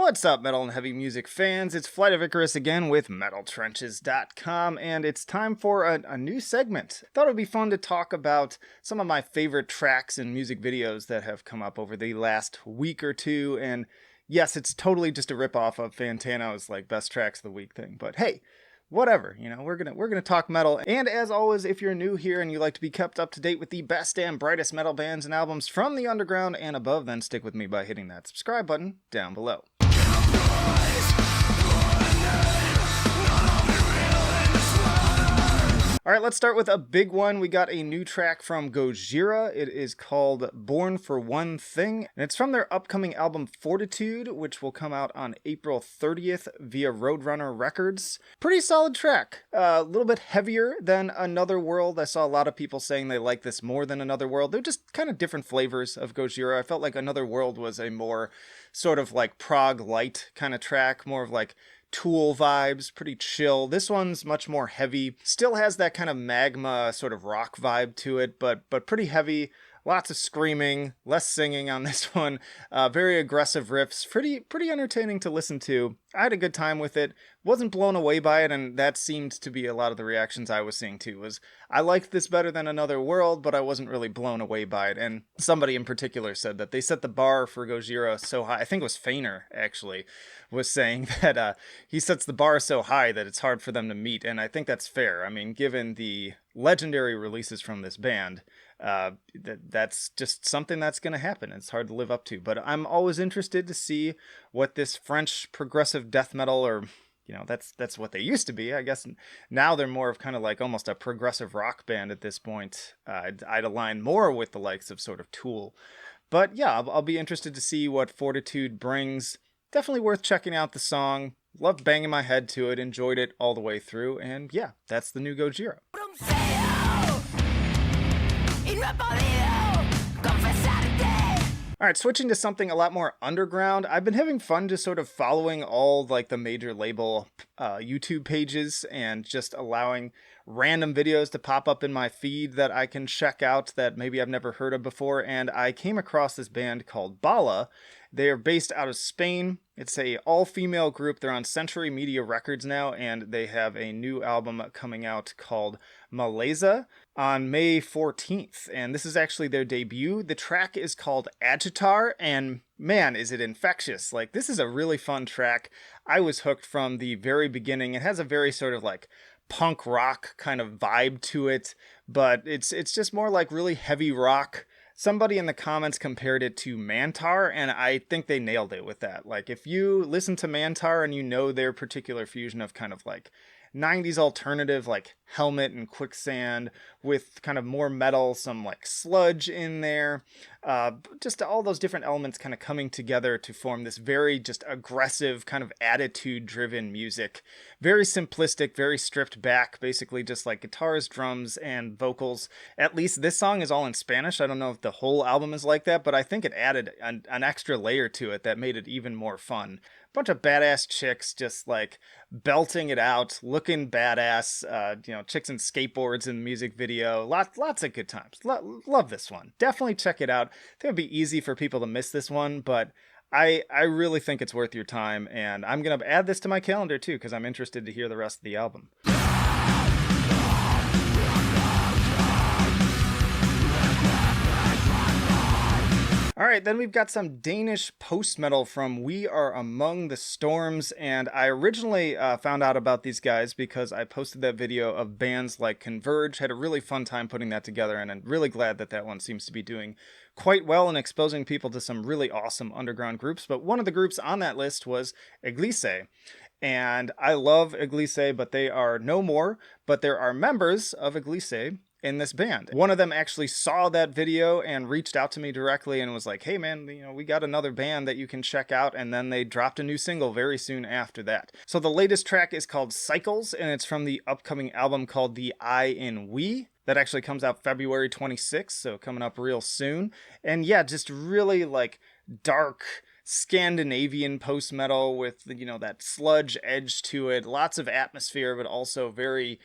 What's up, metal and heavy music fans? It's Flight of Icarus again with MetalTrenches.com, and it's time for a new segment. Thought it would be fun to talk about some of my favorite tracks and music videos that have come up over the last week or two, and yes, it's totally just a ripoff of Fantano's like best tracks of the week thing, but hey, whatever, we're gonna talk metal. And as always, if you're new here and you like to be kept up to date with the best and brightest metal bands and albums from the underground and above, then stick with me by hitting that subscribe button down below. Alright, let's start with a big one. We got a new track from Gojira. It is called Born for One Thing, and it's from their upcoming album Fortitude, which will come out on April 30th via Roadrunner Records. Pretty solid track. A little bit heavier than Another World. I saw a lot of people saying they like this more than Another World. They're just kind of different flavors of Gojira. I felt like Another World was a more sort of like prog light kind of track, more of like Tool vibes, pretty chill. This one's much more heavy. Still has that kind of magma sort of rock vibe to it, but pretty heavy. Lots of screaming, less singing on this one. Very aggressive riffs. Pretty entertaining to listen to. I had a good time with it. Wasn't blown away by it, and that seemed to be a lot of the reactions I was seeing too. Was I liked this better than Another World, but I wasn't really blown away by it. And somebody in particular said that they set the bar for Gojira so high. I think it was Feiner actually was saying that he sets the bar so high that it's hard for them to meet, and I think that's fair. I mean, given the legendary releases from this band, that's just something that's going to happen. It's hard to live up to, but I'm always interested to see what this French progressive death metal, or that's what they used to be. I guess now they're more of kind of like almost a progressive rock band at this point. I'd align more with the likes of sort of Tool, but yeah, I'll be interested to see what Fortitude brings. Definitely worth checking out the song. Loved banging my head to it, enjoyed it all the way through, and yeah, that's the new Gojira. Alright, switching to something a lot more underground. I've been having fun just sort of following all like the major label YouTube pages and just allowing random videos to pop up in my feed that I can check out that maybe I've never heard of before. And I came across this band called Bala. They are based out of Spain. It's a all-female group. They're on Century Media Records now, and they have a new album coming out called Malaysia on May 14th. And this is actually their debut. The track is called Agitar, and man, is it infectious. Like, this is a really fun track. I was hooked from the very beginning. It has a very sort of like punk rock kind of vibe to it, but it's just more like really heavy rock. Somebody in the comments compared it to Mantar, and I think they nailed it with that. Like, if you listen to Mantar and you know their particular fusion of kind of like 90s alternative, like Helmet and Quicksand, with kind of more metal, some like sludge in there, just all those different elements kind of coming together to form this very just aggressive kind of attitude driven music. Very simplistic, very stripped back, basically just like guitars, drums, and vocals. At least this song is all in Spanish. I don't know if the whole album is like that, but I think it added an extra layer to it that made it even more fun. Bunch of badass chicks just like belting it out, looking badass, chicks in skateboards in the music video. Lots of good times. Love this one. Definitely check it out. I think it'd be easy for people to miss this one, but I really think it's worth your time, and I'm going to add this to my calendar too, because I'm interested to hear the rest of the album. Alright, then we've got some Danish post-metal from We Are Among the Storms, and I originally found out about these guys because I posted that video of bands like Converge. Had a really fun time putting that together, and I'm really glad that that one seems to be doing quite well and exposing people to some really awesome underground groups. But one of the groups on that list was Iglysse. And I love Iglysse, but they are no more. But there are members of Iglysse in this band. One of them actually saw that video and reached out to me directly and was like, hey man, we got another band that you can check out. And then they dropped a new single very soon after that. So the latest track is called Cycles, and it's from the upcoming album called The I in We. That actually comes out February 26th, so coming up real soon. And yeah, just really like dark Scandinavian post-metal with, that sludge edge to it. Lots of atmosphere, but also very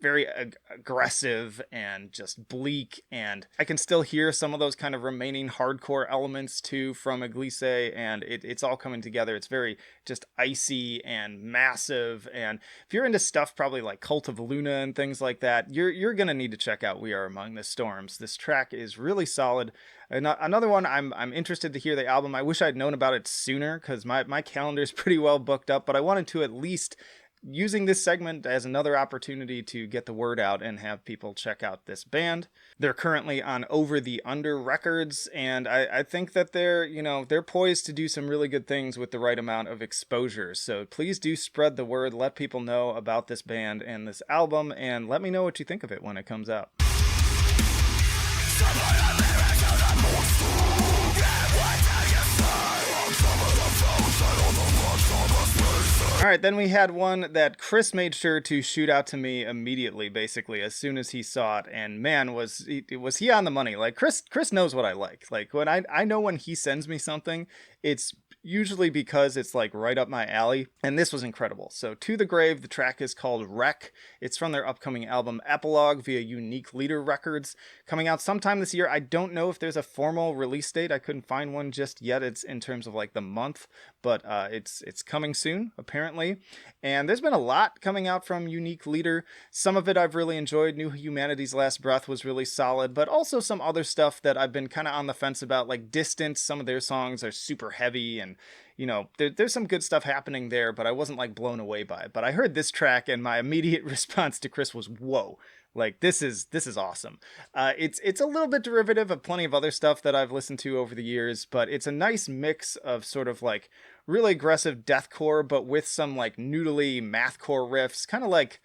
very aggressive and just bleak, and I can still hear some of those kind of remaining hardcore elements too from Iglysse, and it's all coming together. It's very just icy and massive, and if you're into stuff probably like Cult of Luna and things like that, you're gonna need to check out We Are Among the Storms. This track is really solid. Another one, I'm interested to hear the album. I wish I'd known about it sooner because my calendar is pretty well booked up, but I wanted to at least using this segment as another opportunity to get the word out and have people check out this band. They're currently on Over the Under Records, and I think that they're poised to do some really good things with the right amount of exposure. So please do spread the word, let people know about this band and this album, and let me know what you think of it when it comes out. All right, then we had one that Chris made sure to shoot out to me immediately, basically, as soon as he saw it. And man, was he on the money. Like, Chris knows what I like. Like, when I know when he sends me something, it's usually because it's like right up my alley, and this was incredible. So To the Grave, the track is called Wreck. It's from their upcoming album Epilogue via Unique Leader Records, coming out sometime this year. I don't know if there's a formal release date. I couldn't find one just yet. It's in terms of like the month, but it's coming soon apparently. And there's been a lot coming out from Unique Leader. Some of it I've really enjoyed. New Humanity's Last Breath was really solid, but also some other stuff that I've been kind of on the fence about, like Distance. Some of their songs are super heavy, and there's some good stuff happening there, but I wasn't like blown away by it. But I heard this track, and my immediate response to Chris was, whoa. Like, this is awesome. It's a little bit derivative of plenty of other stuff that I've listened to over the years, but it's a nice mix of sort of like really aggressive deathcore, but with some like noodly mathcore riffs, kind of like,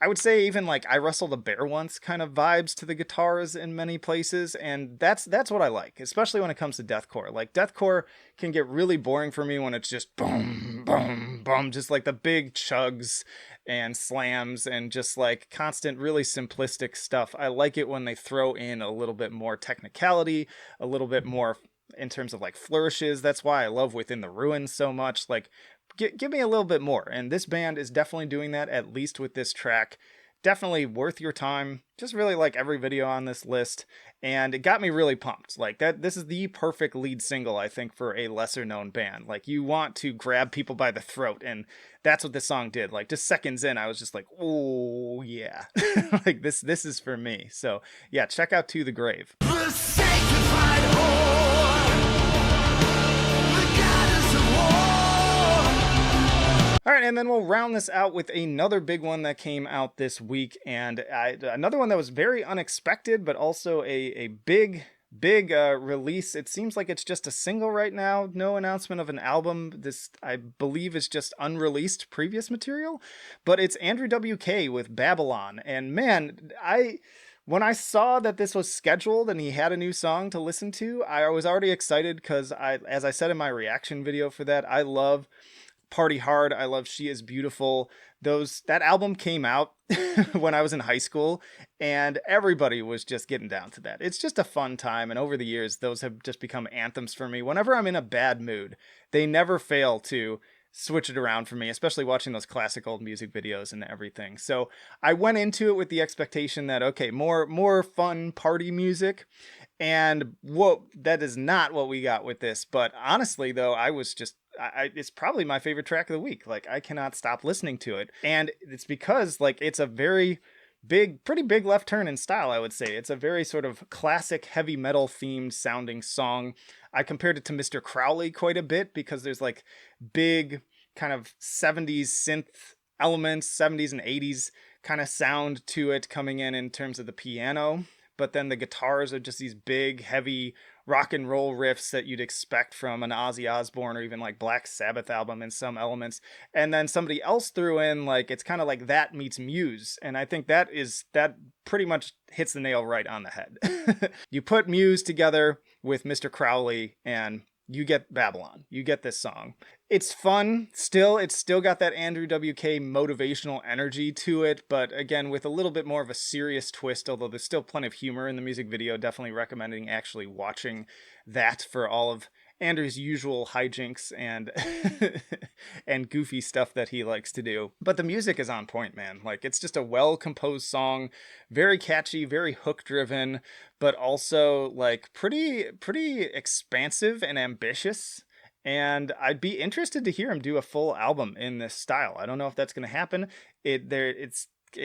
I would say even like I Wrestled a Bear Once kind of vibes to the guitars in many places, and that's what I like, especially when it comes to deathcore. Like, deathcore can get really boring for me when it's just boom, boom, boom, just like the big chugs and slams and just like constant, really simplistic stuff. I like it when they throw in a little bit more technicality, a little bit more in terms of like flourishes. That's why I love Within the Ruins so much. Like, give me a little bit more. And this band is definitely doing that, at least with this track. Definitely worth your time. Just really like every video on this list. And it got me really pumped. Like, this is the perfect lead single, I think, for a lesser known band. Like, you want to grab people by the throat, and that's what this song did. Like, just seconds in, I was just like, oh yeah. Like, this is for me. So yeah, check out To the Grave. The sanctified whore, the goddess of war. All right, and then we'll round this out with another big one that came out this week, and another one that was very unexpected, but also a big release. It seems like it's just a single right now. No announcement of an album. This, I believe, is just unreleased previous material, but it's Andrew WK with Babalon. And man, when I saw that this was scheduled and he had a new song to listen to, I was already excited because as I said in my reaction video for that, I love Party Hard. I love She Is Beautiful. That album came out when I was in high school, and everybody was just getting down to that. It's just a fun time, and over the years, those have just become anthems for me. Whenever I'm in a bad mood, they never fail to switch it around for me, especially watching those classic old music videos and everything. So I went into it with the expectation that, okay, more fun party music, and that is not what we got with this. But honestly, though, it's probably my favorite track of the week. Like, I cannot stop listening to it. And it's because, like, it's a very pretty big left turn in style, I would say. It's a very sort of classic heavy metal themed sounding song. I compared it to Mr. Crowley quite a bit because there's like big kind of 70s synth elements, 70s and 80s kind of sound to it coming in terms of the piano. But then the guitars are just these big, heavy rock and roll riffs that you'd expect from an Ozzy Osbourne or even like Black Sabbath album in some elements. And then somebody else threw in, like, it's kind of like that meets Muse. And I think that pretty much hits the nail right on the head. You put Muse together with Mr. Crowley and you get Babalon. You get this song. It's fun still. It's still got that Andrew WK motivational energy to it, but again, with a little bit more of a serious twist, although there's still plenty of humor in the music video. Definitely recommending actually watching that for all of Andrew's usual hijinks and and goofy stuff that he likes to do. But the music is on point, man. Like, it's just a well-composed song, very catchy, very hook-driven, but also like pretty expansive and ambitious. And I'd be interested to hear him do a full album in this style. I don't know if that's going to happen. It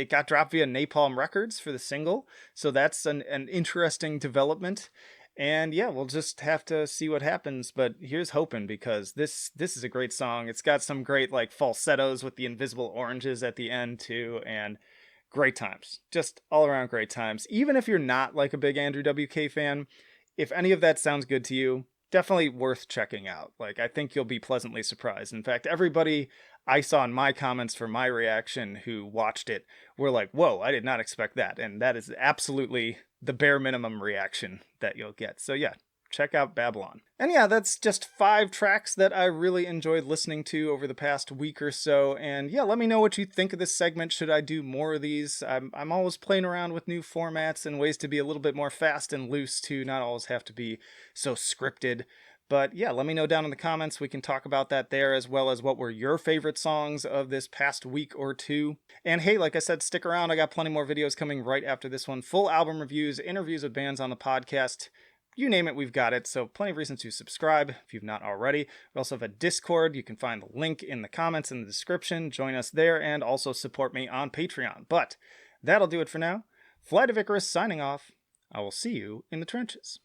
got dropped via Napalm Records for the single, so that's an interesting development. And yeah, we'll just have to see what happens. But here's hoping, because this is a great song. It's got some great like falsettos with the invisible oranges at the end too, and great times. Just all around great times. Even if you're not like a big Andrew WK fan, if any of that sounds good to you, definitely worth checking out. Like, I think you'll be pleasantly surprised. In fact, everybody I saw in my comments for my reaction who watched it were like, whoa, I did not expect that. And that is absolutely the bare minimum reaction that you'll get. So yeah, check out Babalon. And yeah, that's just 5 tracks that I really enjoyed listening to over the past week or so. And yeah, let me know what you think of this segment. Should I do more of these? I'm always playing around with new formats and ways to be a little bit more fast and loose too, not always have to be so scripted. But yeah, let me know down in the comments. We can talk about that there, as well as what were your favorite songs of this past week or two. And hey, like I said, stick around. I got plenty more videos coming right after this one. Full album reviews, interviews with bands on the podcast. You name it, we've got it. So plenty of reasons to subscribe if you've not already. We also have a Discord. You can find the link in the comments in the description. Join us there and also support me on Patreon. But that'll do it for now. Flight of Icarus signing off. I will see you in the trenches.